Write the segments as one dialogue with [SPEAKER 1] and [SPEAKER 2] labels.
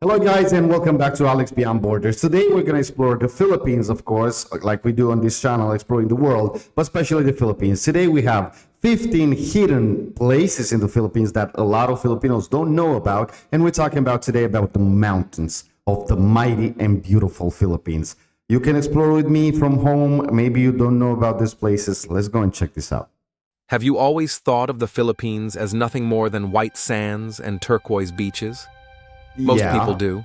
[SPEAKER 1] Hello guys and welcome back to Alex Beyond Borders. Today we're going to explore the Philippines, of course, like we do on this channel, exploring the world, but especially the Philippines. Today we have 15 hidden places in the Philippines that a lot of Filipinos don't know about, and we're talking about today about the mountains of the mighty and beautiful Philippines. You can explore with me from home. Maybe you don't know about these places. Let's go and check this out.
[SPEAKER 2] Have you always thought of the Philippines as nothing more than white sands and turquoise beaches? Most people do,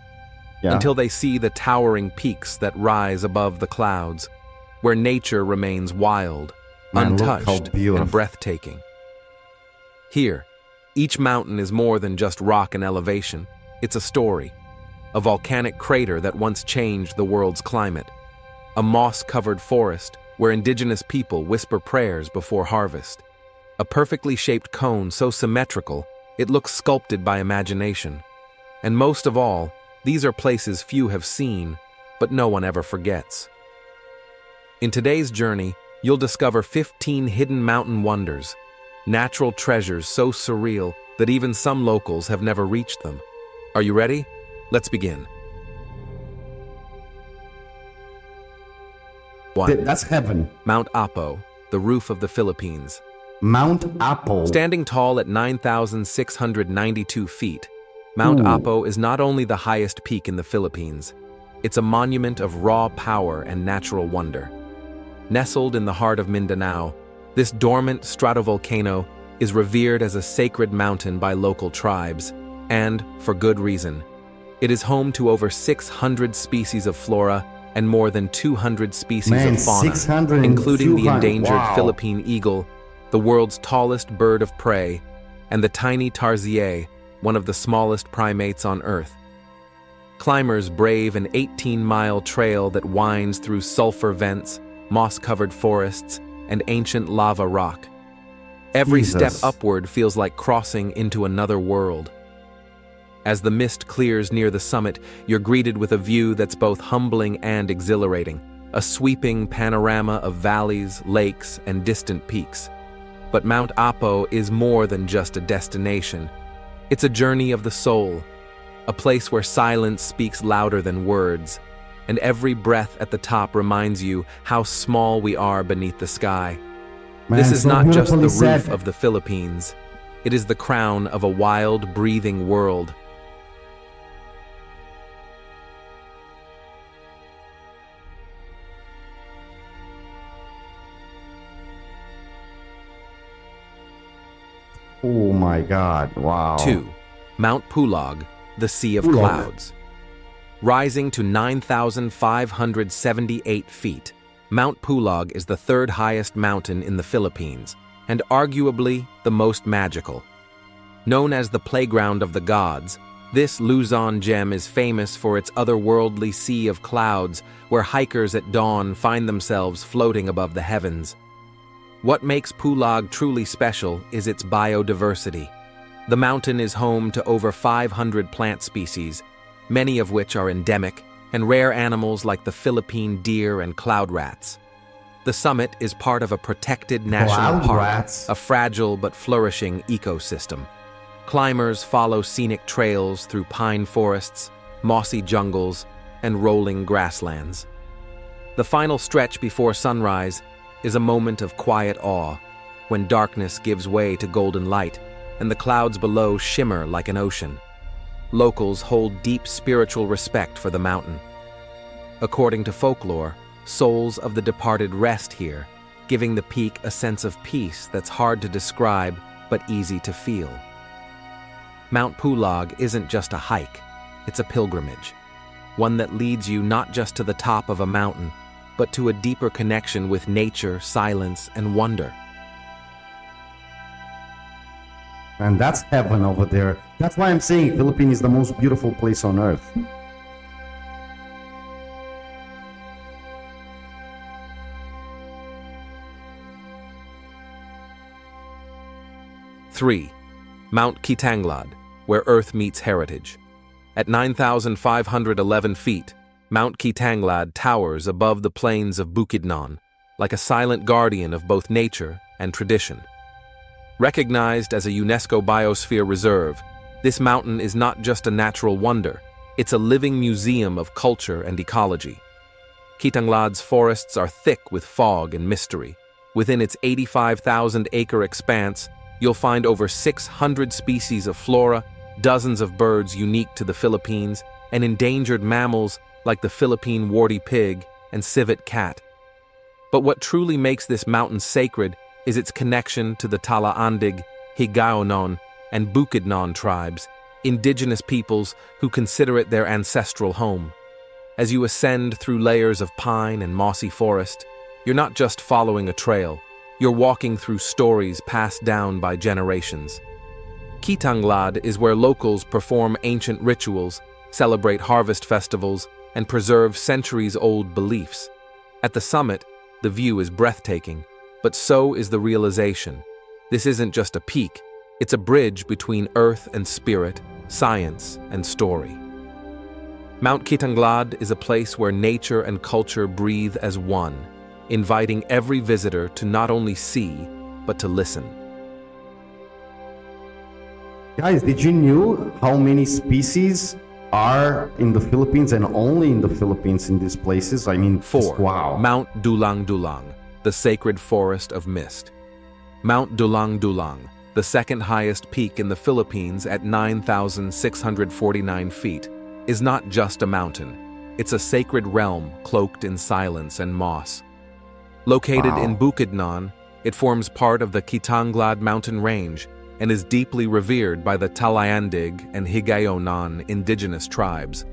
[SPEAKER 2] until they see the towering peaks that rise above the clouds, where nature remains wild, untouched, and breathtaking. Here, each mountain is more than just rock and elevation. It's a story, a volcanic crater that once changed the world's climate, a moss-covered forest where indigenous people whisper prayers before harvest, a perfectly shaped cone so symmetrical it looks sculpted by imagination. And most of all, these are places few have seen, but no one ever forgets. In today's journey, you'll discover 15 hidden mountain wonders, natural treasures so surreal that even some locals have never reached them. Are you ready? Let's begin. 1.
[SPEAKER 1] That's heaven.
[SPEAKER 2] Mount Apo, the roof of the Philippines.
[SPEAKER 1] Mount Apo.
[SPEAKER 2] Standing tall at 9,692 feet, Mount Apo is not only the highest peak in the Philippines, it's a monument of raw power and natural wonder. Nestled in the heart of Mindanao, this dormant stratovolcano is revered as a sacred mountain by local tribes, and for good reason. It is home to over 600 species of flora and more than 200 species of fauna, including the endangered Philippine eagle, the world's tallest bird of prey, and the tiny tarsier, one of the smallest primates on Earth. Climbers brave an 18-mile trail that winds through sulfur vents, moss-covered forests, and ancient lava rock. Every step upward feels like crossing into another world. As the mist clears near the summit, you're greeted with a view that's both humbling and exhilarating, a sweeping panorama of valleys, lakes, and distant peaks. But Mount Apo is more than just a destination. It's a journey of the soul, a place where silence speaks louder than words, and every breath at the top reminds you how small we are beneath the sky. This is not just the roof of the Philippines. It is the crown of a wild, breathing world.
[SPEAKER 1] Oh my God, wow.
[SPEAKER 2] 2. Mount Pulag, the Sea of Clouds. Rising to 9,578 feet, Mount Pulag is the third highest mountain in the Philippines, and arguably the most magical. Known as the playground of the gods, this Luzon gem is famous for its otherworldly sea of clouds where hikers at dawn find themselves floating above the heavens. What makes Pulag truly special is its biodiversity. The mountain is home to over 500 plant species, many of which are endemic, and rare animals like the Philippine deer and cloud rats. The summit is part of a protected national park, a fragile but flourishing ecosystem. Climbers follow scenic trails through pine forests, mossy jungles, and rolling grasslands. The final stretch before sunrise is a moment of quiet awe, when darkness gives way to golden light and the clouds below shimmer like an ocean. Locals hold deep spiritual respect for the mountain. According to folklore, souls of the departed rest here, giving the peak a sense of peace that's hard to describe but easy to feel. Mount Pulag isn't just a hike, it's a pilgrimage, one that leads you not just to the top of a mountain, but to a deeper connection with nature, silence, and wonder.
[SPEAKER 1] And that's heaven over there. That's why I'm saying Philippines is the most beautiful place on earth.
[SPEAKER 2] 3. Mount Kitanglad, where Earth meets heritage. At 9,511 feet, Mount Kitanglad towers above the plains of Bukidnon, like a silent guardian of both nature and tradition. Recognized as a UNESCO Biosphere Reserve, this mountain is not just a natural wonder, It's a living museum of culture and ecology. Kitanglad's forests are thick with fog and mystery. Within its 85,000-acre expanse, you'll find over 600 species of flora, dozens of birds unique to the Philippines, and endangered mammals like the Philippine warty pig and civet cat. But what truly makes this mountain sacred is its connection to the Talaan-dig, Higaonon, and Bukidnon tribes, indigenous peoples who consider it their ancestral home. As you ascend through layers of pine and mossy forest, you're not just following a trail, you're walking through stories passed down by generations. Kitanglad is where locals perform ancient rituals, celebrate harvest festivals, and preserve centuries-old beliefs. At the summit, the view is breathtaking, but so is the realization. This isn't just a peak, it's a bridge between earth and spirit, science and story. Mount Kitanglad is a place where nature and culture breathe as one, inviting every visitor to not only see, but to listen.
[SPEAKER 1] Guys, did you know how many species are in the Philippines and only in the Philippines in these places? I mean,
[SPEAKER 2] 4.
[SPEAKER 1] Wow.
[SPEAKER 2] Mount Dulang-Dulang, the sacred forest of mist. Mount Dulang-Dulang, the second highest peak in the Philippines at 9,649 feet, is not just a mountain. It's a sacred realm cloaked in silence and moss. Located in Bukidnon, it forms part of the Kitanglad mountain range and is deeply revered by the Talaan-dig and Higaonon indigenous tribes.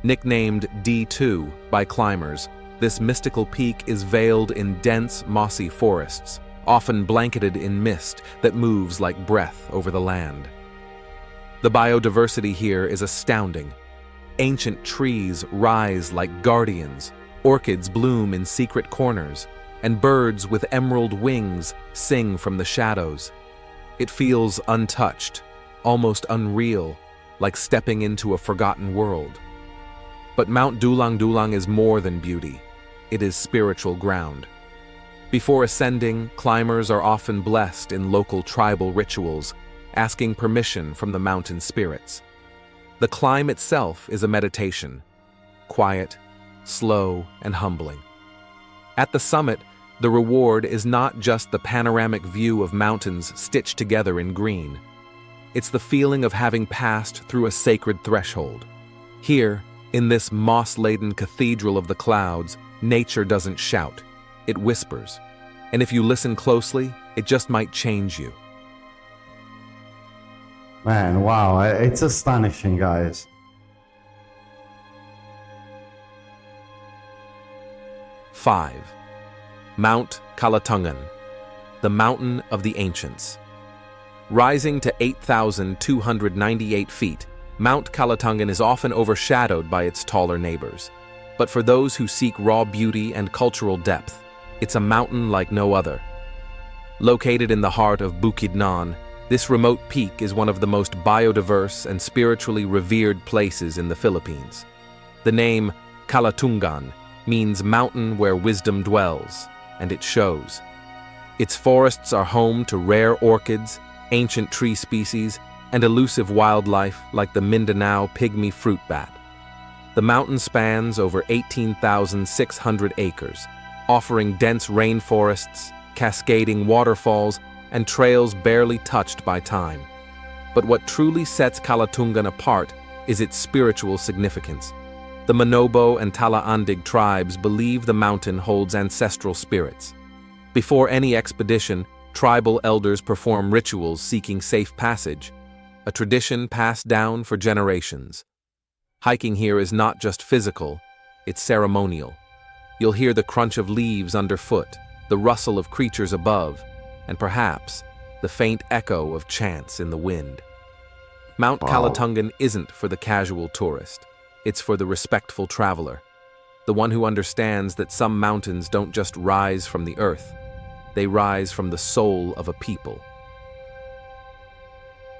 [SPEAKER 2] Nicknamed D2 by climbers, this mystical peak is veiled in dense, mossy forests, often blanketed in mist that moves like breath over the land. The biodiversity here is astounding. Ancient trees rise like guardians, orchids bloom in secret corners, and birds with emerald wings sing from the shadows. It feels untouched, almost unreal, like stepping into a forgotten world. But Mount Dulang-Dulang is more than beauty. It is spiritual ground. Before ascending, climbers are often blessed in local tribal rituals, asking permission from the mountain spirits. The climb itself is a meditation, quiet, slow, and humbling. At the summit, the reward is not just the panoramic view of mountains stitched together in green. It's the feeling of having passed through a sacred threshold. Here, in this moss-laden cathedral of the clouds, nature doesn't shout, it whispers. And if you listen closely, it just might change you.
[SPEAKER 1] Man, wow, it's astonishing, guys.
[SPEAKER 2] 5. Mount Kalatungan, the mountain of the ancients. Rising to 8,298 feet, Mount Kalatungan is often overshadowed by its taller neighbors. But for those who seek raw beauty and cultural depth, it's a mountain like no other. Located in the heart of Bukidnon, this remote peak is one of the most biodiverse and spiritually revered places in the Philippines. The name Kalatungan means mountain where wisdom dwells, and it shows. Its forests are home to rare orchids, ancient tree species, and elusive wildlife like the Mindanao pygmy fruit bat. The mountain spans over 18,600 acres, offering dense rainforests, cascading waterfalls, and trails barely touched by time. But what truly sets Kalatungan apart is its spiritual significance. The Manobo and Talaan-dig tribes believe the mountain holds ancestral spirits. Before any expedition, tribal elders perform rituals seeking safe passage, a tradition passed down for generations. Hiking here is not just physical, it's ceremonial. You'll hear the crunch of leaves underfoot, the rustle of creatures above, and perhaps the faint echo of chants in the wind. Mount Kalatungan isn't for the casual tourist. It's for the respectful traveler, the one who understands that some mountains don't just rise from the earth, they rise from the soul of a people.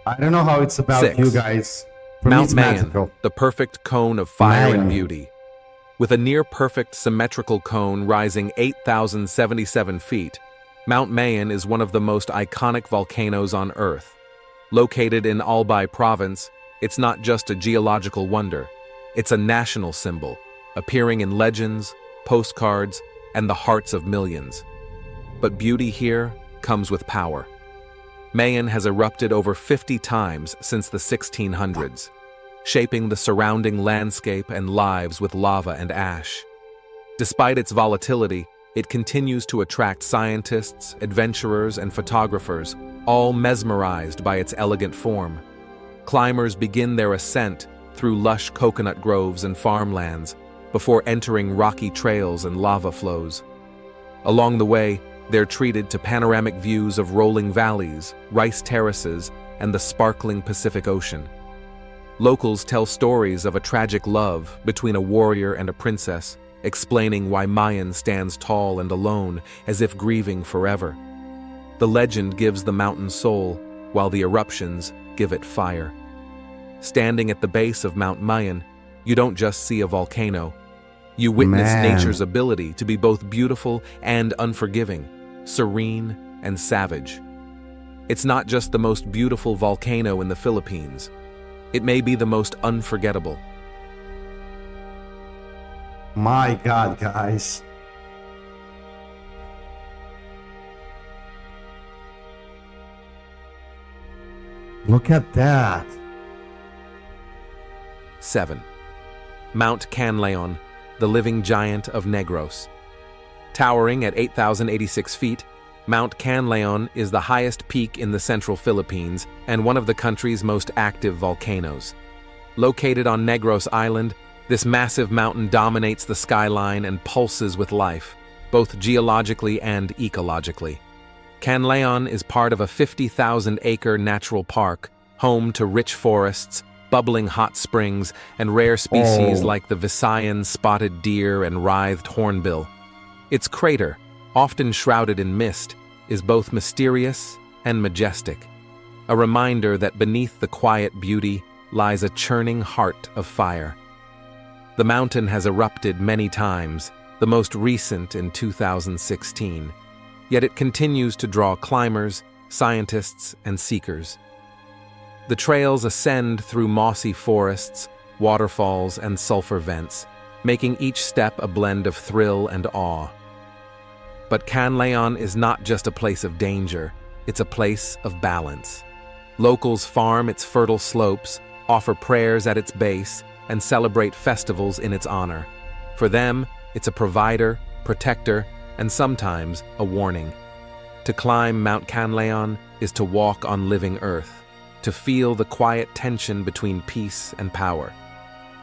[SPEAKER 1] I don't know how it's about
[SPEAKER 2] 6.
[SPEAKER 1] you guys. For me,
[SPEAKER 2] Mount
[SPEAKER 1] it's
[SPEAKER 2] Mayon,
[SPEAKER 1] magical.
[SPEAKER 2] the perfect cone of fire
[SPEAKER 1] Mayon.
[SPEAKER 2] and beauty. With a near-perfect symmetrical cone rising 8,077 feet, Mount Mayon is one of the most iconic volcanoes on Earth. Located in Albay province, it's not just a geological wonder. It's a national symbol, appearing in legends, postcards, and the hearts of millions. But beauty here comes with power. Mayon has erupted over 50 times since the 1600s, shaping the surrounding landscape and lives with lava and ash. Despite its volatility, it continues to attract scientists, adventurers, and photographers, all mesmerized by its elegant form. Climbers begin their ascent through lush coconut groves and farmlands before entering rocky trails and lava flows. Along the way, they're treated to panoramic views of rolling valleys, rice terraces, and the sparkling Pacific Ocean. Locals tell stories of a tragic love between a warrior and a princess, explaining why Mayon stands tall and alone, as if grieving forever. The legend gives the mountain soul, while the eruptions give it fire. Standing at the base of Mount Mayon, you don't just see a volcano. You witness nature's ability to be both beautiful and unforgiving, serene and savage. It's not just the most beautiful volcano in the Philippines. It may be the most unforgettable.
[SPEAKER 1] My God, guys. Look at that.
[SPEAKER 2] 7. Mount Kanlaon, the living giant of Negros. Towering at 8,086 feet, Mount Kanlaon is the highest peak in the central Philippines and one of the country's most active volcanoes. Located on Negros Island, this massive mountain dominates the skyline and pulses with life, both geologically and ecologically. Kanlaon is part of a 50,000-acre natural park, home to rich forests, bubbling hot springs, and rare species like the Visayan spotted deer and writhed hornbill. Its crater, often shrouded in mist, is both mysterious and majestic, a reminder that beneath the quiet beauty lies a churning heart of fire. The mountain has erupted many times, the most recent in 2016, yet it continues to draw climbers, scientists, and seekers. The trails ascend through mossy forests, waterfalls, and sulfur vents, making each step a blend of thrill and awe. But Kanlaon is not just a place of danger, it's a place of balance. Locals farm its fertile slopes, offer prayers at its base, and celebrate festivals in its honor. For them, it's a provider, protector, and sometimes a warning. To climb Mount Kanlaon is to walk on living earth, to feel the quiet tension between peace and power.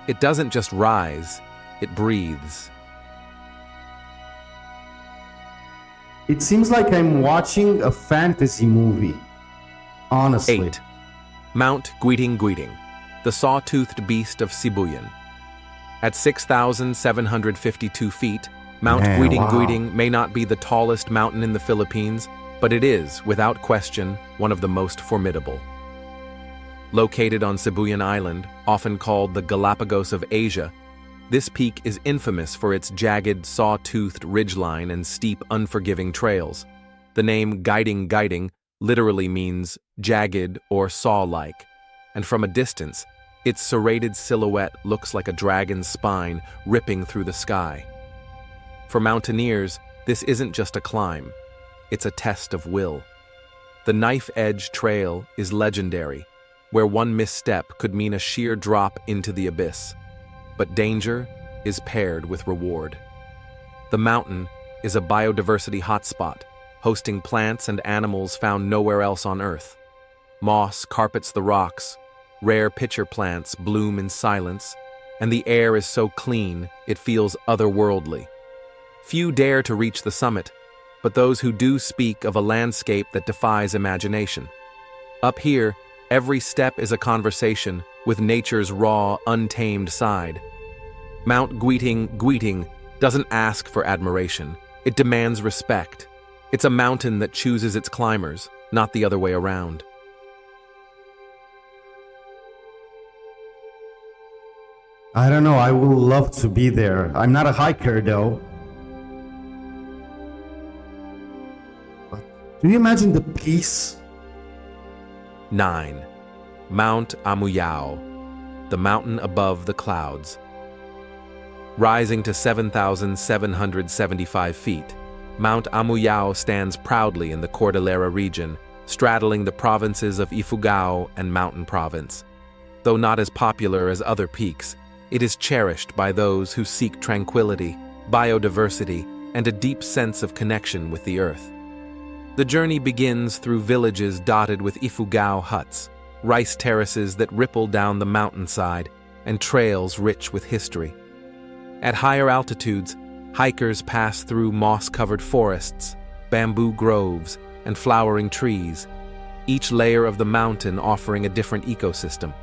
[SPEAKER 2] It doesn't just rise, it breathes.
[SPEAKER 1] It seems like I'm watching a fantasy movie. Honestly.
[SPEAKER 2] 8. Mount Guiting-Guiting, the saw-toothed beast of Sibuyan. At 6,752 feet, Mount Guiting-Guiting may not be the tallest mountain in the Philippines, but it is, without question, one of the most formidable. Located on Sibuyan Island, often called the Galapagos of Asia, this peak is infamous for its jagged, saw-toothed ridgeline and steep, unforgiving trails. The name Guiting-Guiting literally means jagged or saw-like, and from a distance, its serrated silhouette looks like a dragon's spine ripping through the sky. For mountaineers, this isn't just a climb, it's a test of will. The knife-edge trail is legendary, where one misstep could mean a sheer drop into the abyss. But danger is paired with reward. The mountain is a biodiversity hotspot, hosting plants and animals found nowhere else on Earth. Moss carpets the rocks, rare pitcher plants bloom in silence, and the air is so clean it feels otherworldly. Few dare to reach the summit, but those who do speak of a landscape that defies imagination. Up here, every step is a conversation with nature's raw, untamed side. Mount Guiting-Guiting doesn't ask for admiration, it demands respect. It's a mountain that chooses its climbers, not the other way around.
[SPEAKER 1] I don't know, I would love to be there. I'm not a hiker though. But do you imagine the peace?
[SPEAKER 2] 9. Mount Amuyao. the mountain above the clouds. Rising to 7,775 feet, Mount Amuyao stands proudly in the Cordillera region, straddling the provinces of Ifugao and Mountain Province. Though not as popular as other peaks, it is cherished by those who seek tranquility, biodiversity, and a deep sense of connection with the earth. The journey begins through villages dotted with Ifugao huts, rice terraces that ripple down the mountainside, and trails rich with history. At higher altitudes, hikers pass through moss-covered forests, bamboo groves, and flowering trees, each layer of the mountain offering a different ecosystem.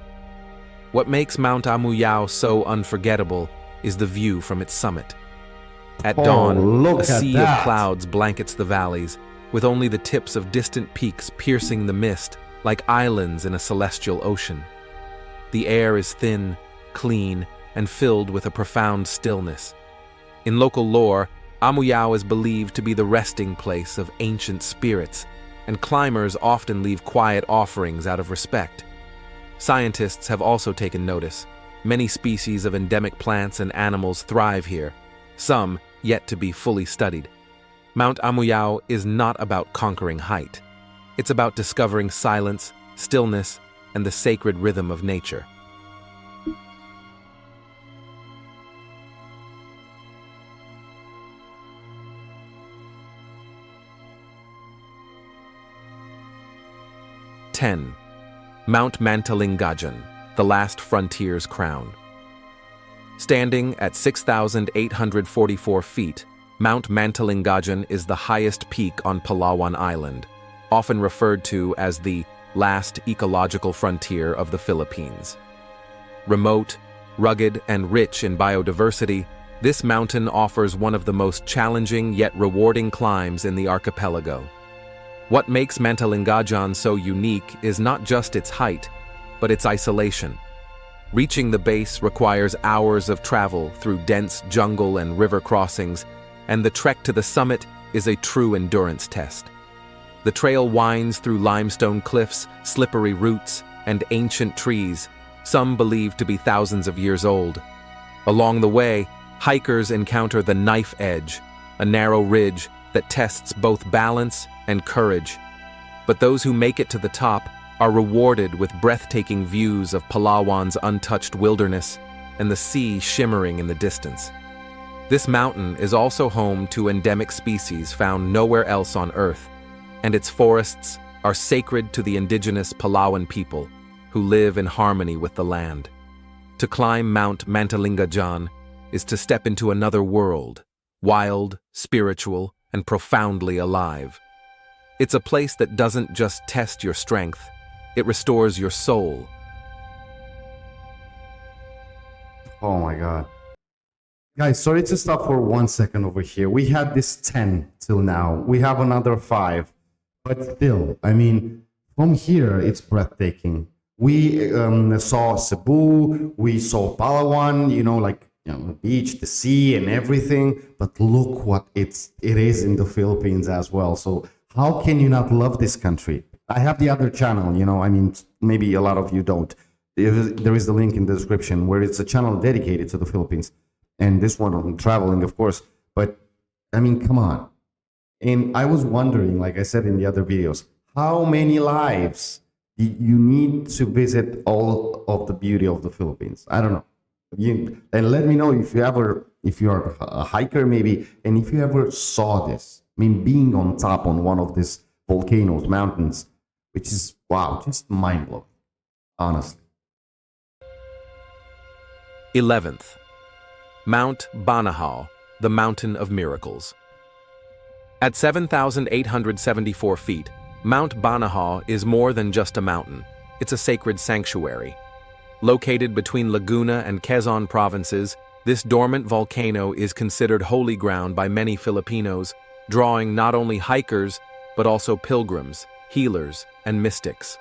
[SPEAKER 2] What makes Mount Amuyao so unforgettable is the view from its summit. At dawn, a sea of clouds blankets the valleys, with only the tips of distant peaks piercing the mist like islands in a celestial ocean. The air is thin, clean, and filled with a profound stillness. In local lore, Amuyao is believed to be the resting place of ancient spirits, and climbers often leave quiet offerings out of respect. Scientists have also taken notice. Many species of endemic plants and animals thrive here, some yet to be fully studied. Mount Amuyao is not about conquering height. It's about discovering silence, stillness, and the sacred rhythm of nature. Mount Mantalingajan, the last frontier's crown. Standing at 6,844 feet, Mount Mantalingajan is the highest peak on Palawan Island, often referred to as the last ecological frontier of the Philippines. Remote, rugged, and rich in biodiversity, this mountain offers one of the most challenging yet rewarding climbs in the archipelago. What makes Mantalingajan so unique is not just its height, but its isolation. Reaching the base requires hours of travel through dense jungle and river crossings, and the trek to the summit is a true endurance test. The trail winds through limestone cliffs, slippery roots, and ancient trees, some believed to be thousands of years old. Along the way, hikers encounter the knife edge, a narrow ridge that tests both balance and courage. But those who make it to the top are rewarded with breathtaking views of Palawan's untouched wilderness and the sea shimmering in the distance. This mountain is also home to endemic species found nowhere else on Earth, and its forests are sacred to the indigenous Palawan people who live in harmony with the land. To climb Mount Mantalingajan is to step into another world, wild, spiritual, and profoundly alive. It's a place that doesn't just test your strength, it restores your soul.
[SPEAKER 1] Oh my God. Guys, sorry to stop for 1 second over here. We had this 10 till now. We have another 5. But still, I mean, from here, it's breathtaking. We saw Cebu, we saw Palawan, the beach, the sea, and everything. But look what it is in the Philippines as well. So how can you not love this country? I have the other channel, maybe a lot of you don't. There is the link in the description where it's a channel dedicated to the Philippines. And this one on traveling, of course. But, come on. And I was wondering, like I said in the other videos, how many lives you need to visit all of the beauty of the Philippines? I don't know. And let me know if you're a hiker maybe, and if you ever saw this. Being on top on one of these volcanoes, mountains, which is, wow, just mind-blowing, honestly.
[SPEAKER 2] 11th, Mount Banahaw, the Mountain of Miracles. At 7,874 feet, Mount Banahaw is more than just a mountain. It's a sacred sanctuary. Located between Laguna and Quezon provinces, this dormant volcano is considered holy ground by many Filipinos, drawing not only hikers, but also pilgrims, healers, and mystics.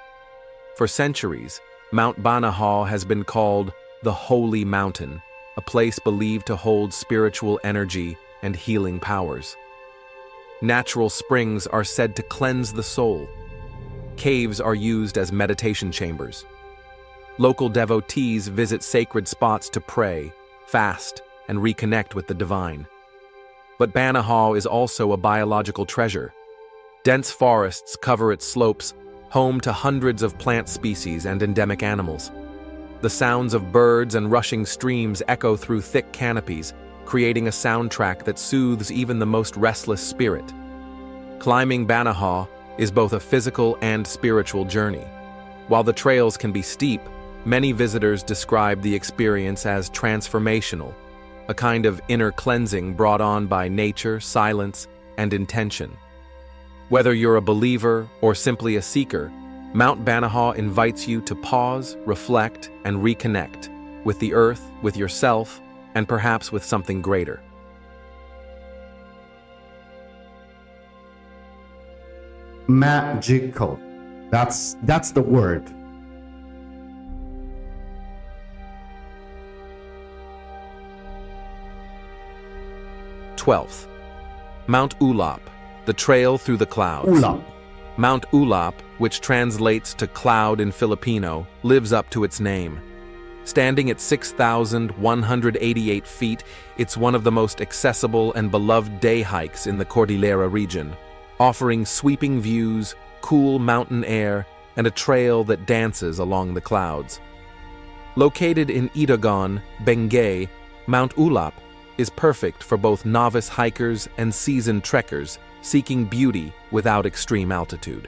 [SPEAKER 2] For centuries, Mount Banahaw has been called the Holy Mountain, a place believed to hold spiritual energy and healing powers. Natural springs are said to cleanse the soul. Caves are used as meditation chambers. Local devotees visit sacred spots to pray, fast, and reconnect with the divine. But Banahaw is also a biological treasure. Dense forests cover its slopes, home to hundreds of plant species and endemic animals. The sounds of birds and rushing streams echo through thick canopies, creating a soundtrack that soothes even the most restless spirit. Climbing Banahaw is both a physical and spiritual journey. While the trails can be steep, many visitors describe the experience as transformational, a kind of inner cleansing brought on by nature, silence, and intention. Whether you're a believer or simply a seeker, Mount Banahaw invites you to pause, reflect, and reconnect with the earth, with yourself, and perhaps with something greater.
[SPEAKER 1] Magical. That's the word.
[SPEAKER 2] Twelfth, Mount Ulap, the trail through the clouds.
[SPEAKER 1] Ulap.
[SPEAKER 2] Mount Ulap, which translates to cloud in Filipino, lives up to its name. Standing at 6,188 feet, it's one of the most accessible and beloved day hikes in the Cordillera region, offering sweeping views, cool mountain air, and a trail that dances along the clouds. Located in Itagon, Benguet, Mount Ulap is perfect for both novice hikers and seasoned trekkers seeking beauty without extreme altitude.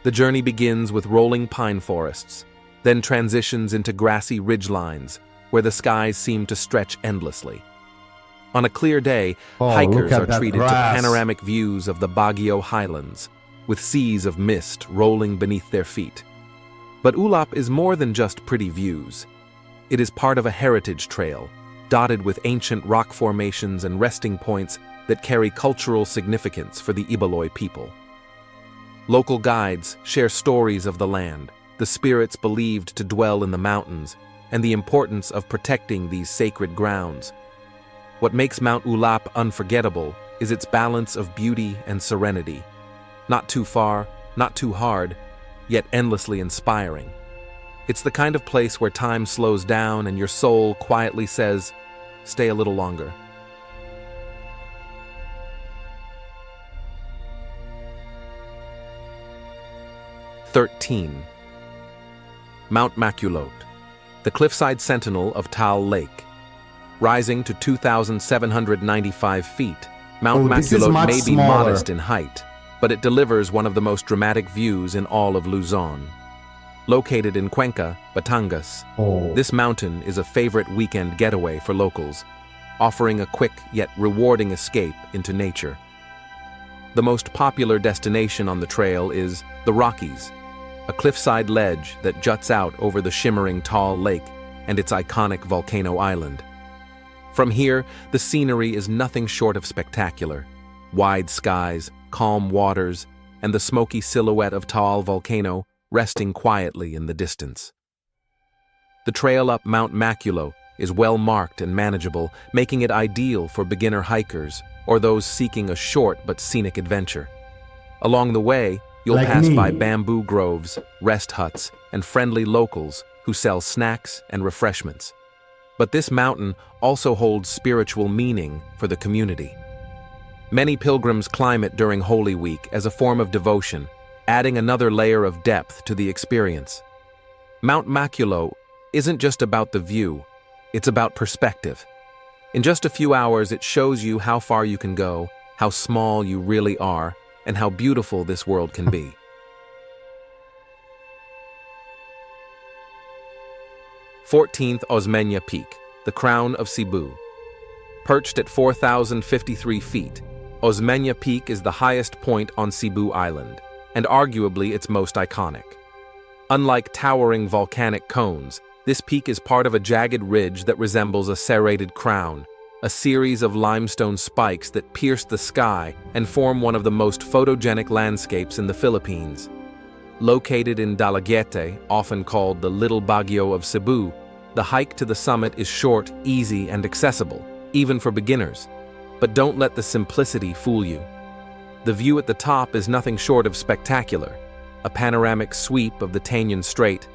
[SPEAKER 2] The journey begins with rolling pine forests, then transitions into grassy ridgelines where the skies seem to stretch endlessly. On a clear day, hikers are treated to panoramic views of the Baguio highlands, with seas of mist rolling beneath their feet. But Ulap is more than just pretty views. It is part of a heritage trail, dotted with ancient rock formations and resting points that carry cultural significance for the Ibaloy people. Local guides share stories of the land, the spirits believed to dwell in the mountains, and the importance of protecting these sacred grounds. What makes Mount Ulap unforgettable is its balance of beauty and serenity. Not too far, not too hard, yet endlessly inspiring. It's the kind of place where time slows down and your soul quietly says, "Stay a little longer." (13) Mount Maculot, the cliffside sentinel of Taal Lake. Rising to 2,795 feet, Mount Maculot may be modest in height, but it delivers one of the most dramatic views in all of Luzon. Located in Cuenca, Batangas, this mountain is a favorite weekend getaway for locals, offering a quick yet rewarding escape into nature. The most popular destination on the trail is the Rockies, a cliffside ledge that juts out over the shimmering Taal Lake and its iconic volcano island. From here, the scenery is nothing short of spectacular. Wide skies, calm waters, and the smoky silhouette of Taal volcano resting quietly in the distance. The trail up Mount Maculot is well marked and manageable, making it ideal for beginner hikers or those seeking a short but scenic adventure. Along the way, you'll pass by bamboo groves, rest huts, and friendly locals who sell snacks and refreshments. But this mountain also holds spiritual meaning for the community. Many pilgrims climb it during Holy Week as a form of devotion, adding another layer of depth to the experience. Mount Maculot isn't just about the view, it's about perspective. In just a few hours, it shows you how far you can go, how small you really are, and how beautiful this world can be. 14th Osmeña Peak, the crown of Cebu. Perched at 4,053 feet, Osmeña Peak is the highest point on Cebu Island, and arguably its most iconic. Unlike towering volcanic cones, this peak is part of a jagged ridge that resembles a serrated crown, a series of limestone spikes that pierce the sky and form one of the most photogenic landscapes in the Philippines. Located in Dulang-Dulang, often called the Little Baguio of Cebu, the hike to the summit is short, easy, and accessible, even for beginners. But don't let the simplicity fool you. The view at the top is nothing short of spectacular, a panoramic sweep of the Tañon Strait,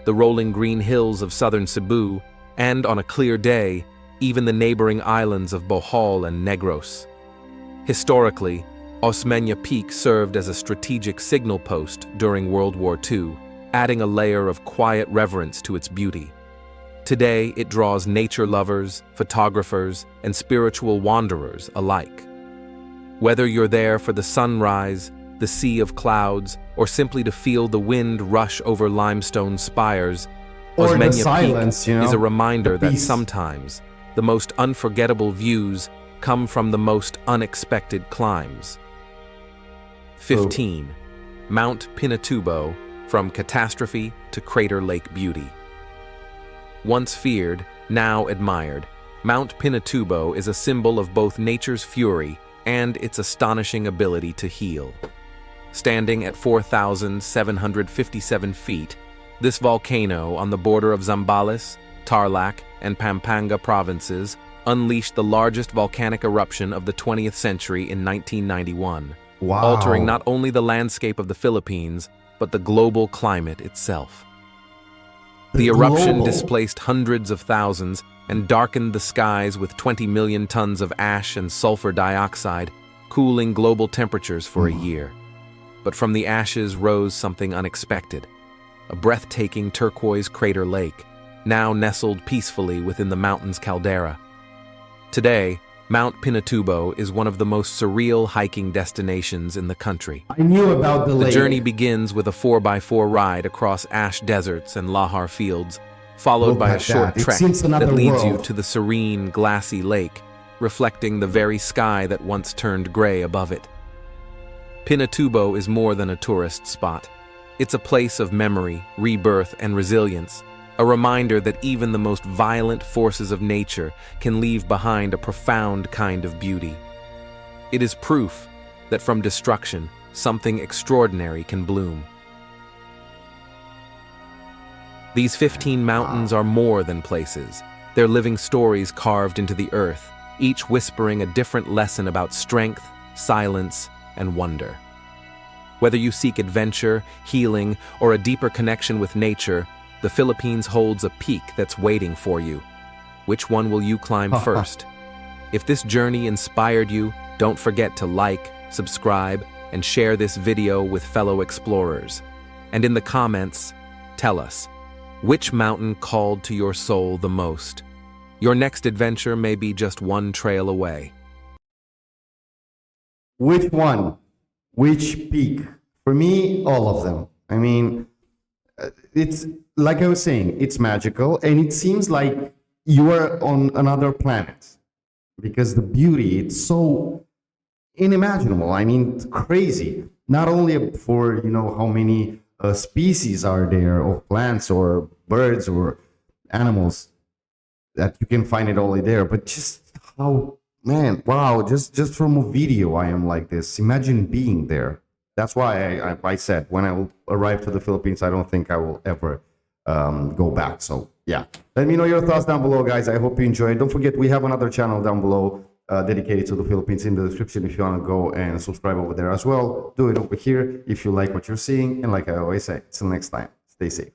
[SPEAKER 2] the rolling green hills of southern Cebu, and on a clear day, even the neighboring islands of Bohol and Negros. Historically, Osmeña Peak served as a strategic signal post during World War II, adding a layer of quiet reverence to its beauty. Today, it draws nature lovers, photographers, and spiritual wanderers alike. Whether you're there for the sunrise, the sea of clouds, or simply to feel the wind rush over limestone spires,
[SPEAKER 1] Or the
[SPEAKER 2] Osmeña
[SPEAKER 1] silence,
[SPEAKER 2] Peak is a reminder
[SPEAKER 1] the
[SPEAKER 2] that
[SPEAKER 1] peace.
[SPEAKER 2] sometimes the most unforgettable views come from the most unexpected climbs. 15. Mount Pinatubo, from catastrophe to crater lake beauty. Once feared, now admired, Mount Pinatubo is a symbol of both nature's fury and its astonishing ability to heal. Standing at 4,757 feet, this volcano on the border of Zambales, Tarlac, and Pampanga provinces unleashed the largest volcanic eruption of the 20th century in 1991,
[SPEAKER 1] Wow.
[SPEAKER 2] altering not only the landscape of the Philippines, but the global climate itself. The eruption
[SPEAKER 1] Global.
[SPEAKER 2] displaced hundreds of thousands and darkened the skies with 20 million tons of ash and sulfur dioxide, cooling global temperatures for a year. But from the ashes rose something unexpected, a breathtaking turquoise crater lake, now nestled peacefully within the mountain's caldera. Today, Mount Pinatubo is one of the most surreal hiking destinations in the country.
[SPEAKER 1] I knew about the
[SPEAKER 2] The
[SPEAKER 1] lake.
[SPEAKER 2] journey begins with a 4x4 ride across ash deserts and lahar fields, followed
[SPEAKER 1] Look
[SPEAKER 2] by a
[SPEAKER 1] at
[SPEAKER 2] short
[SPEAKER 1] that. It
[SPEAKER 2] trek
[SPEAKER 1] seems another
[SPEAKER 2] that leads you
[SPEAKER 1] world.
[SPEAKER 2] to the serene, glassy lake, reflecting the very sky that once turned gray above it. Pinatubo is more than a tourist spot. It's a place of memory, rebirth, and resilience, a reminder that even the most violent forces of nature can leave behind a profound kind of beauty. It is proof that from destruction, something extraordinary can bloom. These 15 mountains are more than places. They're living stories carved into the earth, each whispering a different lesson about strength, silence, and wonder. Whether you seek adventure, healing, or a deeper connection with nature, the Philippines holds a peak that's waiting for you. Which one will you climb first? If this journey inspired you, don't forget to like, subscribe, and share this video with fellow explorers. And in the comments, tell us, which mountain called to your soul the most? Your next adventure may be just one trail away.
[SPEAKER 1] Which one? Which peak? For me, all of them. I mean, it's like I was saying, it's magical, and it seems like you are on another planet because the beauty, it's so unimaginable. I mean, it's crazy. Not only for, how many species are there of plants or birds or animals that you can find it only there, but just how, man, wow, just from a video, I am like this. Imagine being there. That's why I said when I will arrive to the Philippines, I don't think I will ever go back. So yeah, let me know your thoughts down below, guys. I hope you enjoyed. Don't forget, we have another channel down below dedicated to the Philippines in the description. If you want to go and subscribe over there as well, do it over here if you like what you're seeing. And like I always say, till next time, stay safe.